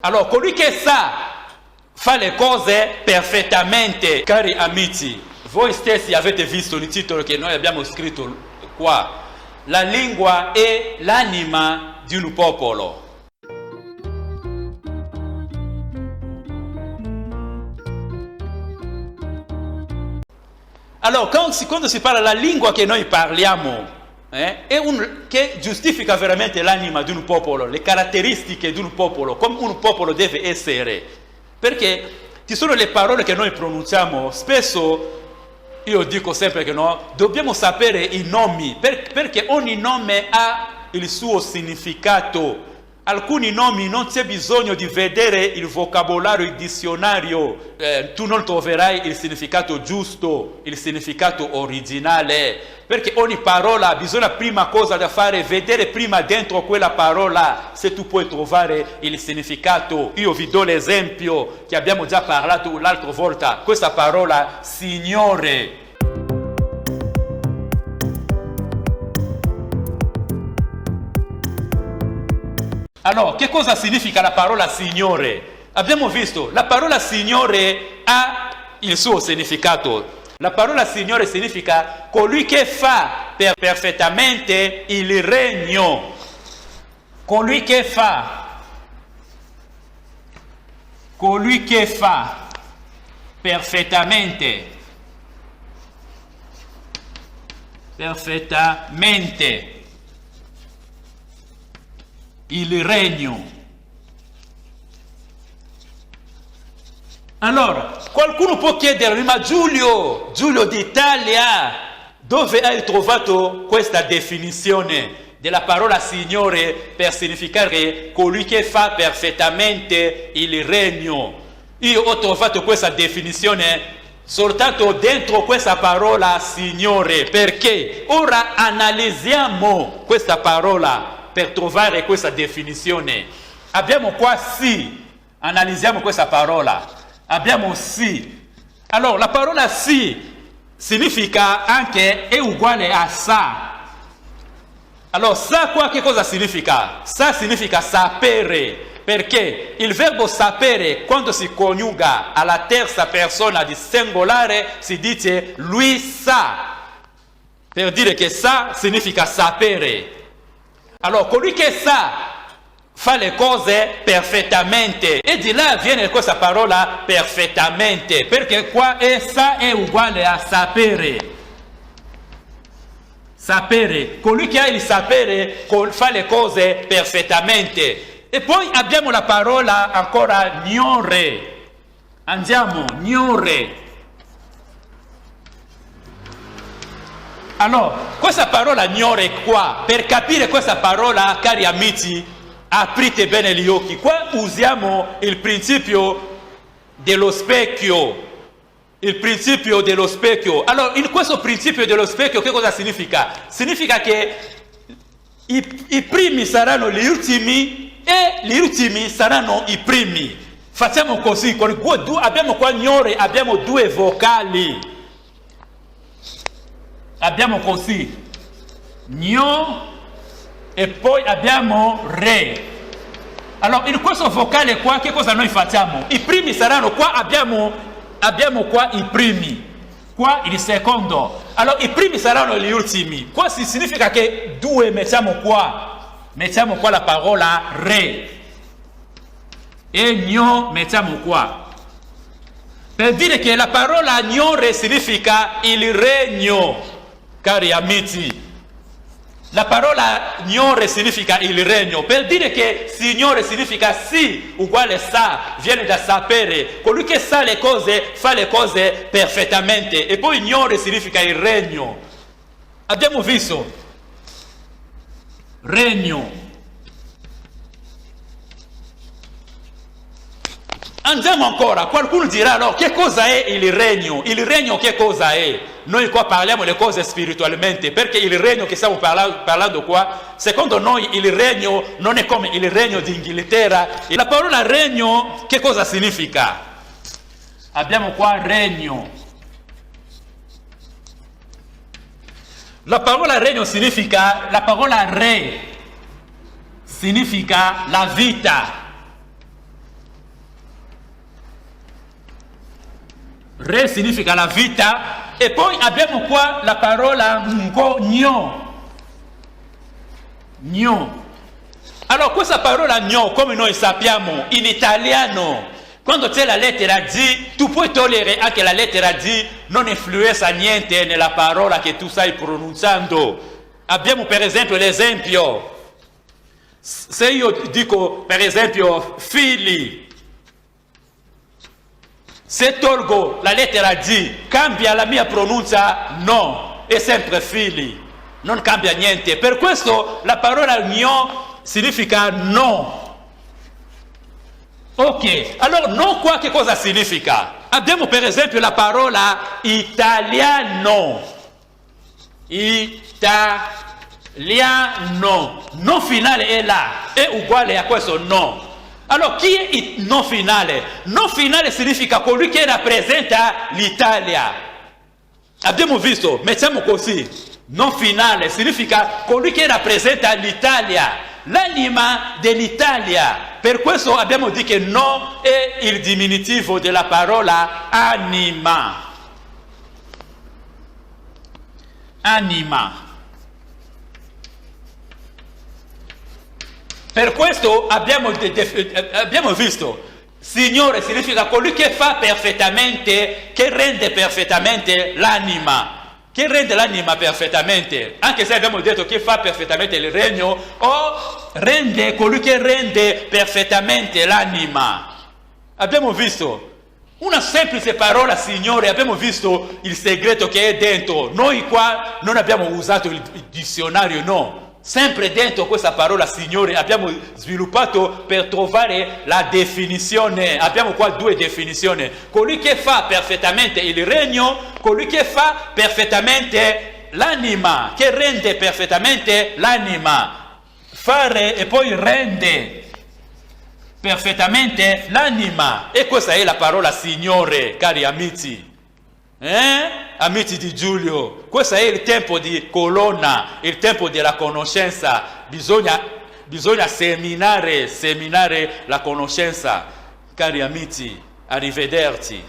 Allora, colui che sa fa le cose perfettamente. Cari amici, voi stessi avete visto il titolo che noi abbiamo scritto qua. La lingua è l'anima di un popolo. Allora, quando si parla della lingua che noi parliamo, che giustifica veramente l'anima di un popolo, le caratteristiche di un popolo, come un popolo deve essere. Perché ci sono le parole che noi pronunciamo, spesso io dico sempre che no, dobbiamo sapere i nomi, perché ogni nome ha il suo significato. Alcuni nomi non c'è bisogno di vedere il vocabolario, il dizionario, tu non troverai il significato giusto, il significato originale, perché ogni parola bisogna prima cosa da fare, vedere prima dentro quella parola se tu puoi trovare il significato. Io vi do l'esempio che abbiamo già parlato l'altra volta, questa parola Signore. Allora, che cosa significa la parola Signore? Abbiamo visto, la parola Signore ha il suo significato. La parola Signore significa colui che fa perfettamente il regno. Colui che fa perfettamente il regno. Allora, qualcuno può chiedermi, ma Giulio d'Italia, dove hai trovato questa definizione della parola Signore per significare colui che fa perfettamente il regno? Io ho trovato questa definizione soltanto dentro questa parola Signore, perché ora analizziamo questa parola per trovare questa definizione. Abbiamo qua sì, analizziamo questa parola. Abbiamo sì. Allora, la parola sì significa anche è uguale a sa. Allora, sa qua che cosa significa? Sa significa sapere, perché il verbo sapere, quando si coniuga alla terza persona di singolare, si dice lui sa. Per dire che sa significa sapere. Allora, colui che sa fa le cose perfettamente, e di là viene questa parola perfettamente, perché qua sa è uguale a sapere. Sapere, colui che ha il sapere fa le cose perfettamente. E poi abbiamo la parola ancora gnore. Andiamo, gnore. Allora, questa parola gnore qua, per capire questa parola, cari amici, aprite bene gli occhi. Qua usiamo il principio dello specchio. Il principio dello specchio. Allora, in questo principio dello specchio, che cosa significa? Significa che i primi saranno gli ultimi e gli ultimi saranno i primi. Facciamo così, abbiamo qua gnore, abbiamo due vocali. Abbiamo così, gno e poi abbiamo re. Allora, in questo vocale qua, che cosa noi facciamo? I primi saranno qua, abbiamo qua i primi, qua il secondo. Allora, i primi saranno gli ultimi. Qua significa che due mettiamo qua la parola re. E gno mettiamo qua. Per dire che la parola gnore significa il regno. Cari amici, la parola gnore significa il regno, per dire che Signore significa sì, uguale sa, viene da sapere, colui che sa le cose fa le cose perfettamente, e poi gnore significa il regno. Abbiamo visto regno. Andiamo ancora, qualcuno dirà no, che cosa è il regno? Il regno che cosa è? Noi qua parliamo le cose spiritualmente, perché il regno che stiamo parlando qua, secondo noi il regno non è come il regno d'Inghilterra. La parola regno che cosa significa? Abbiamo qua regno. La parola regno significa, la parola re significa la vita. Re significa la vita. E poi abbiamo qua la parola gno. Gno. Allora questa parola gno, come noi sappiamo, in italiano, quando c'è la lettera D, tu puoi togliere anche la lettera D, non influenza niente nella parola che tu stai pronunciando. Abbiamo per esempio l'esempio, se io dico per esempio figli, se tolgo la lettera D, cambia la mia pronuncia? No, è sempre figli, non cambia niente. Per questo la parola gno significa no. Ok, allora no qua che cosa significa? Abbiamo per esempio la parola italiano. Italiano. No finale è là, è uguale a questo no. Allora chi è il no finale? No finale significa colui che rappresenta l'Italia. Abbiamo visto, mettiamo così. No finale significa colui che rappresenta l'Italia, l'anima dell'Italia. Per questo abbiamo detto che no è il diminutivo della parola anima. Anima. Per questo abbiamo visto, Signore significa colui che fa perfettamente, che rende perfettamente l'anima. Che rende l'anima perfettamente, anche se abbiamo detto che fa perfettamente il regno, o rende colui che rende perfettamente l'anima. Abbiamo visto una semplice parola, Signore, abbiamo visto il segreto che è dentro. Noi qua non abbiamo usato il dizionario, no. Sempre dentro questa parola, Signore, abbiamo sviluppato per trovare la definizione. Abbiamo qua due definizioni. Colui che fa perfettamente il regno, colui che fa perfettamente l'anima, che rende perfettamente l'anima. Fare e poi rende perfettamente l'anima. E questa è la parola Signore, cari amici. Amici di Giulio, questo è il tempo di colonna, il tempo della conoscenza. Bisogna seminare la conoscenza. Cari amici, arrivederci.